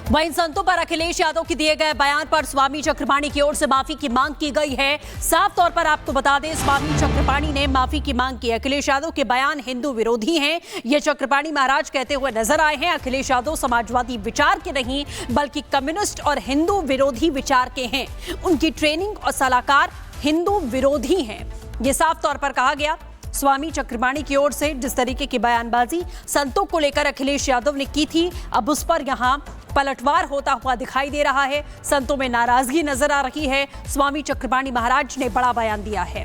वहीं संतों पर अखिलेश यादव के दिए गए बयान पर स्वामी चक्रपाणी की ओर से माफी की मांग की गई है। साफ तौर पर आपको बता दें, स्वामी चक्रपाणी ने माफी की मांग की। अखिलेश यादव के बयान हिंदू विरोधी हैं, ये चक्रपाणी महाराज कहते हुए नजर आए हैं। अखिलेश यादव समाजवादी विचार के नहीं बल्कि कम्युनिस्ट और हिंदू विरोधी विचार के हैं। उनकी ट्रेनिंग और सलाहकार हिंदू विरोधी हैं, ये साफ तौर पर कहा गया। स्वामी चक्रपाणी की ओर से जिस तरीके की बयानबाजी संतों को लेकर अखिलेश यादव ने की थी, अब उस पर यहां पलटवार होता हुआ दिखाई दे रहा है। संतों में नाराजगी नजर आ रही है। स्वामी चक्रपाणी महाराज ने बड़ा बयान दिया है।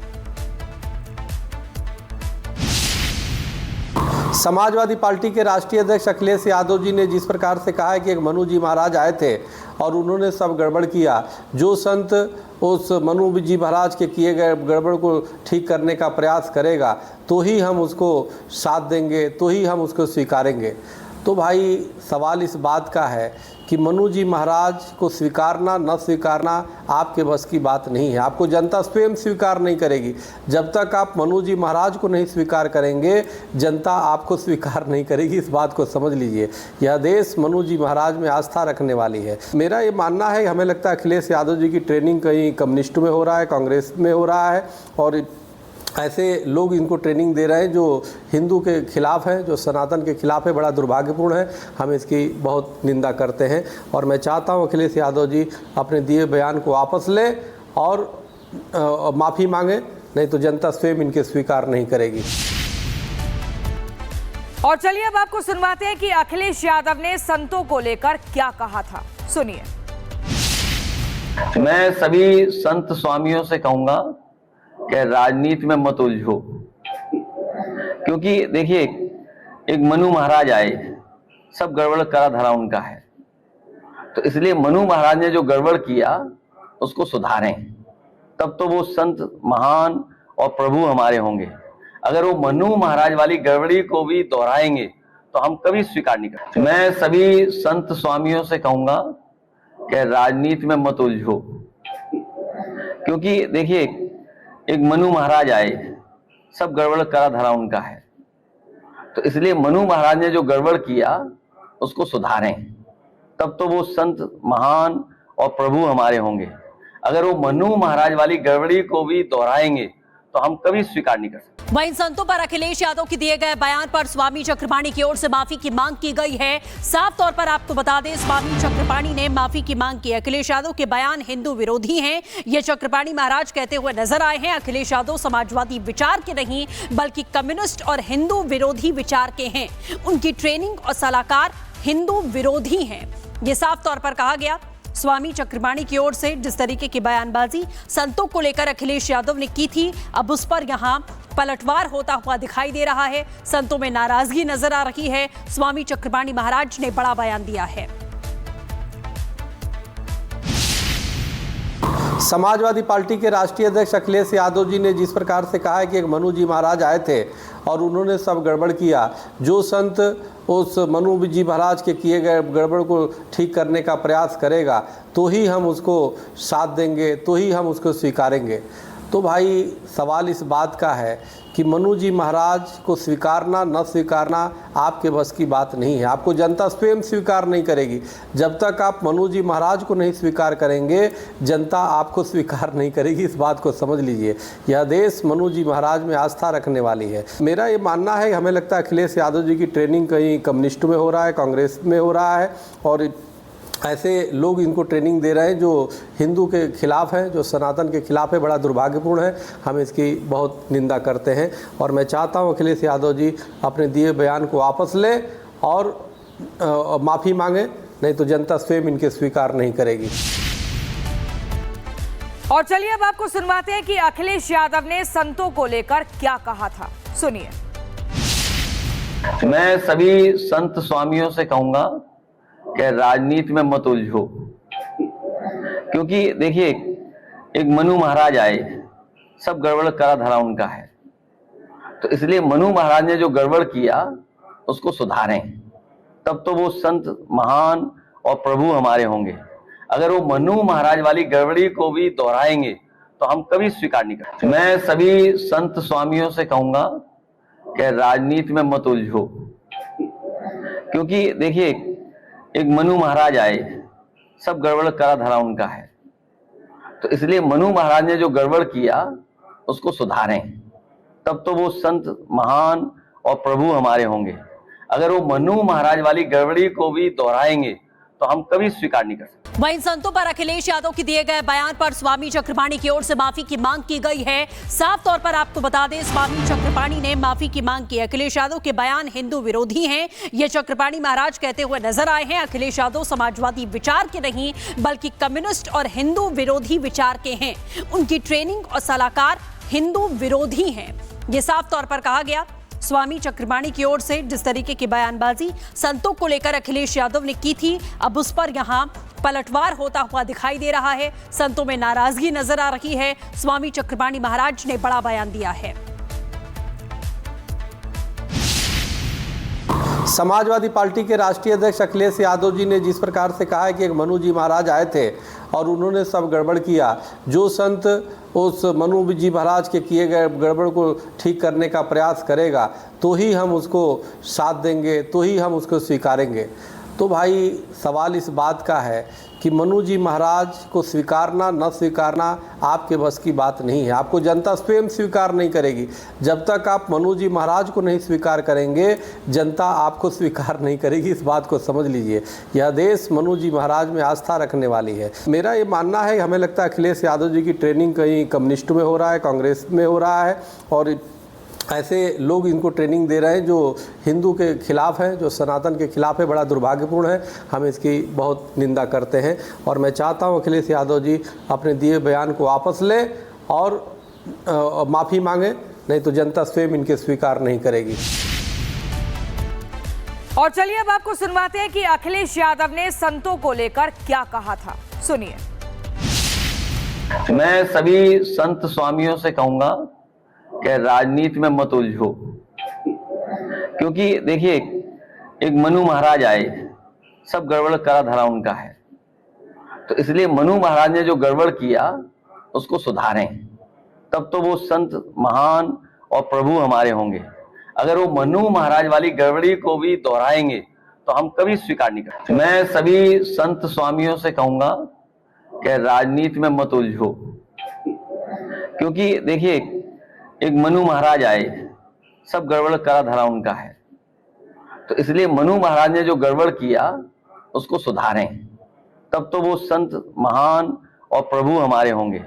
समाजवादी पार्टी के राष्ट्रीय अध्यक्ष अखिलेश यादव जी ने जिस प्रकार से कहा है कि एक मनु जी महाराज आए थे और उन्होंने सब गड़बड़ किया, जो संत उस मनु जी महाराज के किए गए गड़बड़ को ठीक करने का प्रयास करेगा तो ही हम उसको साथ देंगे, तो ही हम उसको स्वीकारेंगे। तो भाई सवाल इस बात का है कि मनु जी महाराज को स्वीकारना न स्वीकारना आपके बस की बात नहीं है। आपको जनता स्वयं स्वीकार नहीं करेगी। जब तक आप मनु जी महाराज को नहीं स्वीकार करेंगे, जनता आपको स्वीकार नहीं करेगी। इस बात को समझ लीजिए। यह देश मनु जी महाराज में आस्था रखने वाली है। मेरा ये मानना है, हमें लगता है अखिलेश यादव जी की ट्रेनिंग कहीं कम्युनिस्ट में हो रहा है, कांग्रेस में हो रहा है, और ऐसे लोग इनको ट्रेनिंग दे रहे हैं जो हिंदू के खिलाफ हैं, जो सनातन के खिलाफ है। बड़ा दुर्भाग्यपूर्ण है। हम इसकी बहुत निंदा करते हैं और मैं चाहता हूं अखिलेश यादव जी अपने दिए बयान को वापस लें और माफ़ी मांगें, नहीं तो जनता स्वयं इनके स्वीकार नहीं करेगी। और चलिए अब आपको सुनवाते हैं कि अखिलेश यादव ने संतों को लेकर क्या कहा था। सुनिए। मैं सभी संत स्वामियों से कहूंगा कि राजनीति में मत उलझो, क्योंकि देखिए एक मनु महाराज आए, सब गड़बड़ करा धरा उनका है, तो इसलिए मनु महाराज ने जो गड़बड़ किया उसको सुधारें, तब तो वो संत महान और प्रभु हमारे होंगे। अगर वो मनु महाराज वाली गड़बड़ी को भी दोहराएंगे तो हम कभी स्वीकार नहीं करेंगे। मैं सभी संत स्वामियों से कहूंगा कि राजनीति में मत उलझो, क्योंकि देखिए एक मनु महाराज आए, सब गड़बड़ करा धरा उनका है, तो इसलिए मनु महाराज ने जो गड़बड़ किया उसको सुधारें, तब तो वो संत महान और प्रभु हमारे होंगे। अगर वो मनु महाराज वाली गड़बड़ी को भी दोहराएंगे तो हम कभी स्वीकार नहीं कर सकते। वहीं संतों पर अखिलेश यादव के दिए गए बयान पर स्वामी चक्रपाणी की ओर से माफी की मांग की गई है। साफ तौर पर आपको बता दें, स्वामी चक्रपाणी ने माफी की मांग की। अखिलेश यादव के बयान हिंदू विरोधी हैं, ये चक्रपाणी महाराज कहते हुए नजर आए हैं। अखिलेश यादव समाजवादी विचार के नहीं बल्कि कम्युनिस्ट और हिंदू विरोधी विचार के हैं। उनकी ट्रेनिंग और सलाहकार हिंदू विरोधी हैं, ये साफ तौर पर कहा गया। स्वामी चक्रपाणी की ओर से जिस तरीके की बयानबाजी संतों को लेकर अखिलेश यादव ने की थी, अब उस पर यहां पलटवार होता हुआ दिखाई दे रहा है। संतों में नाराजगी नजर आ रही है। स्वामी चक्रपाणी महाराज ने बड़ा बयान दिया है। समाजवादी पार्टी के राष्ट्रीय अध्यक्ष अखिलेश यादव जी ने जिस प्रकार से कहा है कि एक मनु जी महाराज आए थे और उन्होंने सब गड़बड़ किया, जो संत उस मनु जी महाराज के किए गए गड़बड़ को ठीक करने का प्रयास करेगा तो ही हम उसको साथ देंगे, तो ही हम उसको स्वीकारेंगे। तो भाई सवाल इस बात का है कि मनु जी महाराज को स्वीकारना न स्वीकारना आपके बस की बात नहीं है। आपको जनता स्वयं स्वीकार नहीं करेगी। जब तक आप मनु जी महाराज को नहीं स्वीकार करेंगे, जनता आपको स्वीकार नहीं करेगी। इस बात को समझ लीजिए। यह देश मनु जी महाराज में आस्था रखने वाली है। मेरा ये मानना है, हमें लगता है अखिलेश यादव जी की ट्रेनिंग कहीं कम्युनिस्ट में हो रहा है, कांग्रेस में हो रहा है, और ऐसे लोग इनको ट्रेनिंग दे रहे हैं जो हिंदू के खिलाफ हैं, जो सनातन के खिलाफ है। बड़ा दुर्भाग्यपूर्ण है। हम इसकी बहुत निंदा करते हैं और मैं चाहता हूं अखिलेश यादव जी अपने दिए बयान को वापस लें और माफ़ी मांगें, नहीं तो जनता स्वयं इनके स्वीकार नहीं करेगी। और चलिए अब आपको सुनवाते हैं कि अखिलेश यादव ने संतों को लेकर क्या कहा था। सुनिए। मैं सभी संत स्वामियों से कहूंगा कि राजनीति में मत उलझो, क्योंकि देखिए एक मनु महाराज आए, सब गड़बड़ करा धरा उनका है, तो इसलिए मनु महाराज ने जो गड़बड़ किया उसको सुधारें, तब तो वो संत महान और प्रभु हमारे होंगे। अगर वो मनु महाराज वाली गड़बड़ी को भी दोहराएंगे तो हम कभी स्वीकार नहीं करेंगे। मैं सभी संत स्वामियों से कहूंगा कि राजनीति में मत उलझो, क्योंकि देखिए एक मनु महाराज आए, सब गड़बड़ करा धरा उनका है। तो इसलिए मनु महाराज ने जो गड़बड़ किया उसको सुधारें, तब तो वो संत महान और प्रभु हमारे होंगे। अगर वो मनु महाराज वाली गड़बड़ी को भी दोहराएंगे तो हम कभी स्वीकार नहीं कर सकते। वहीं संतों पर अखिलेश यादव के दिए गए बयान पर स्वामी चक्रपाणी की ओर से माफी की मांग की गई है। साफ तौर पर आपको बता दें, स्वामी चक्रपाणी ने माफी की मांग की। अखिलेश यादव के बयान हिंदू विरोधी हैं, ये चक्रपाणी महाराज कहते हुए नजर आए हैं। अखिलेश यादव समाजवादी विचार के नहीं बल्कि कम्युनिस्ट और हिंदू विरोधी विचार के हैं। उनकी ट्रेनिंग और सलाहकार हिंदू विरोधी हैं, ये साफ तौर पर कहा गया। स्वामी चक्रपाणी की ओर से जिस तरीके की बयानबाजी संतों को लेकर अखिलेश यादव ने की थी, अब उस पर यहां पलटवार होता हुआ दिखाई दे रहा है। संतों में नाराजगी नजर आ रही है। स्वामी चक्रपाणी महाराज ने बड़ा बयान दिया है। समाजवादी पार्टी के राष्ट्रीय अध्यक्ष अखिलेश यादव जी ने जिस प्रकार से कहा है कि एक मनु जी महाराज आए थे और उन्होंने सब गड़बड़ किया, जो संत उस मनु जी महाराज के किए गए गड़बड़ को ठीक करने का प्रयास करेगा तो ही हम उसको साथ देंगे, तो ही हम उसको स्वीकारेंगे। तो भाई सवाल इस बात का है कि मनु जी महाराज को स्वीकारना न स्वीकारना आपके बस की बात नहीं है। आपको जनता स्वयं स्वीकार नहीं करेगी। जब तक आप मनु जी महाराज को नहीं स्वीकार करेंगे, जनता आपको स्वीकार नहीं करेगी। इस बात को समझ लीजिए। यह देश मनु जी महाराज में आस्था रखने वाली है। मेरा ये मानना है, हमें लगता है अखिलेश यादव जी की ट्रेनिंग कहीं कम्युनिस्ट में हो रहा है, कांग्रेस में हो रहा है, और ऐसे लोग इनको ट्रेनिंग दे रहे हैं जो हिंदू के खिलाफ़ हैं, जो सनातन के खिलाफ़ है। बड़ा दुर्भाग्यपूर्ण है, हम इसकी बहुत निंदा करते हैं। और मैं चाहता हूं अखिलेश यादव जी अपने दिए बयान को वापस लें और माफ़ी मांगें, नहीं तो जनता स्वयं इनके स्वीकार नहीं करेगी। और चलिए अब आपको सुनवाते हैं कि अखिलेश यादव ने संतों को लेकर क्या कहा था। सुनिए। मैं सभी संत स्वामियों से कहूंगा कि राजनीति में मत उलझो, क्योंकि देखिए एक मनु महाराज आए, सब गड़बड़ करा धरा उनका है। तो इसलिए मनु महाराज ने जो गड़बड़ किया उसको सुधारें, तब तो वो संत महान और प्रभु हमारे होंगे। अगर वो मनु महाराज वाली गड़बड़ी को भी दोहराएंगे तो हम कभी स्वीकार नहीं करते। मैं सभी संत स्वामियों से कहूंगा कि राजनीति में मत उलझो, क्योंकि देखिए एक मनु महाराज आए, सब गड़बड़ करा धरा उनका है। तो इसलिए मनु महाराज ने जो गड़बड़ किया उसको सुधारें, तब तो वो संत महान और प्रभु हमारे होंगे।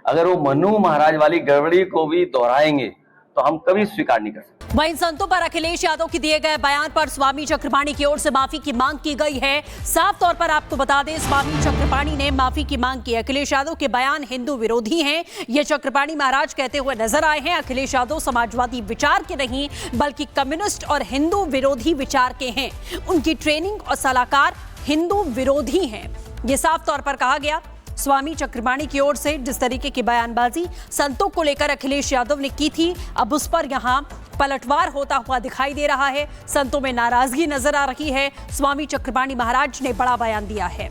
अगर वो मनु महाराज वाली गड़बड़ी को भी दोहराएंगे तो हम कभी स्वीकार नहीं कर सकते। वहीं संतों पर अखिलेश यादव के दिए गए बयान पर स्वामी चक्रपाणी की ओर से माफी की मांग की गई है। साफ तौर पर आपको बता दें, स्वामी चक्रपाणी ने माफी की मांग की। अखिलेश यादव के बयान हिंदू विरोधी हैं, ये चक्रपाणी महाराज कहते हुए नजर आए हैं। अखिलेश यादव समाजवादी विचार के नहीं बल्कि कम्युनिस्ट और हिंदू विरोधी विचार के हैं। उनकी ट्रेनिंग और सलाहकार हिंदू विरोधी हैं, ये साफ तौर पर कहा गया। स्वामी चक्रपाणी की ओर से जिस तरीके की बयानबाजी संतों को लेकर अखिलेश यादव ने की थी, अब उस पर यहां पलटवार होता हुआ दिखाई दे रहा है। संतों में नाराजगी नजर आ रही है। स्वामी चक्रपाणी महाराज ने बड़ा बयान दिया है।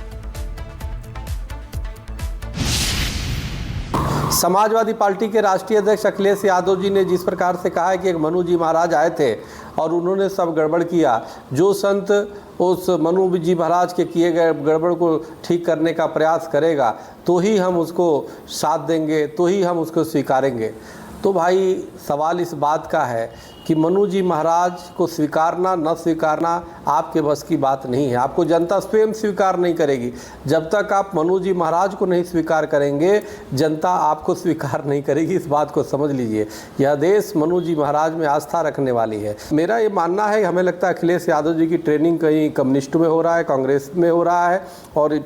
समाजवादी पार्टी के राष्ट्रीय अध्यक्ष अखिलेश यादव जी ने जिस प्रकार से कहा है कि एक मनु जी महाराज आए थे और उन्होंने सब गड़बड़ किया, जो संत उस मनु जी महाराज के किए गए गड़बड़ को ठीक करने का प्रयास करेगा तो ही हम उसको साथ देंगे, तो ही हम उसको स्वीकारेंगे। तो भाई सवाल इस बात का है कि मनु जी महाराज को स्वीकारना न स्वीकारना आपके बस की बात नहीं है। आपको जनता स्वयं स्वीकार नहीं करेगी। जब तक आप मनु जी महाराज को नहीं स्वीकार करेंगे, जनता आपको स्वीकार नहीं करेगी। इस बात को समझ लीजिए। यह देश मनु जी महाराज में आस्था रखने वाली है। मेरा ये मानना है, हमें लगता है अखिलेश यादव जी की ट्रेनिंग कहीं कम्युनिस्ट में हो रहा है, कांग्रेस में हो रहा है, और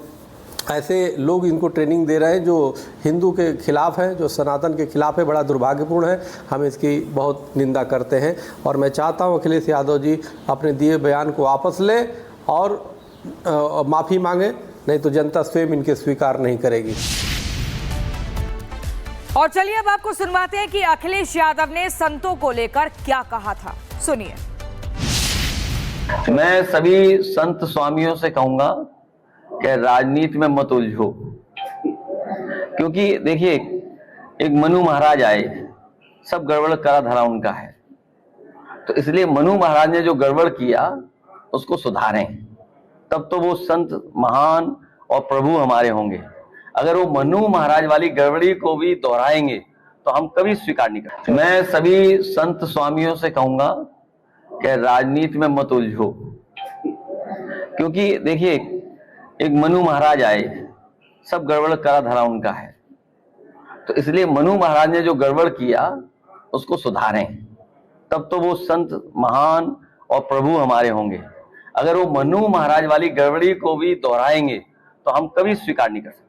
ऐसे लोग इनको ट्रेनिंग दे रहे हैं जो हिंदू के खिलाफ़ हैं, जो सनातन के खिलाफ़ है। बड़ा दुर्भाग्यपूर्ण है, हम इसकी बहुत निंदा करते हैं। और मैं चाहता हूं अखिलेश यादव जी अपने दिए बयान को वापस लें और माफ़ी मांगें, नहीं तो जनता स्वयं इनके स्वीकार नहीं करेगी। और चलिए अब आपको सुनवाते हैं कि अखिलेश यादव ने संतों को लेकर क्या कहा था। सुनिए। मैं सभी संत स्वामियों से कहूंगा कि राजनीति में मत उलझो, क्योंकि देखिए एक मनु महाराज आए, सब गड़बड़ करा धरा उनका है। तो इसलिए मनु महाराज ने जो गड़बड़ किया उसको सुधारें, तब तो वो संत महान और प्रभु हमारे होंगे। अगर वो मनु महाराज वाली गड़बड़ी को भी दोहराएंगे तो हम कभी स्वीकार नहीं करते। मैं सभी संत स्वामियों से कहूंगा कि राजनीति में मत उलझो, क्योंकि देखिए एक मनु महाराज आए, सब गड़बड़ करा धरा उनका है, तो इसलिए मनु महाराज ने जो गड़बड़ किया उसको सुधारें, तब तो वो संत महान और प्रभु हमारे होंगे। अगर वो मनु महाराज वाली गड़बड़ी को भी दोहराएंगे तो हम कभी स्वीकार नहीं कर सकते।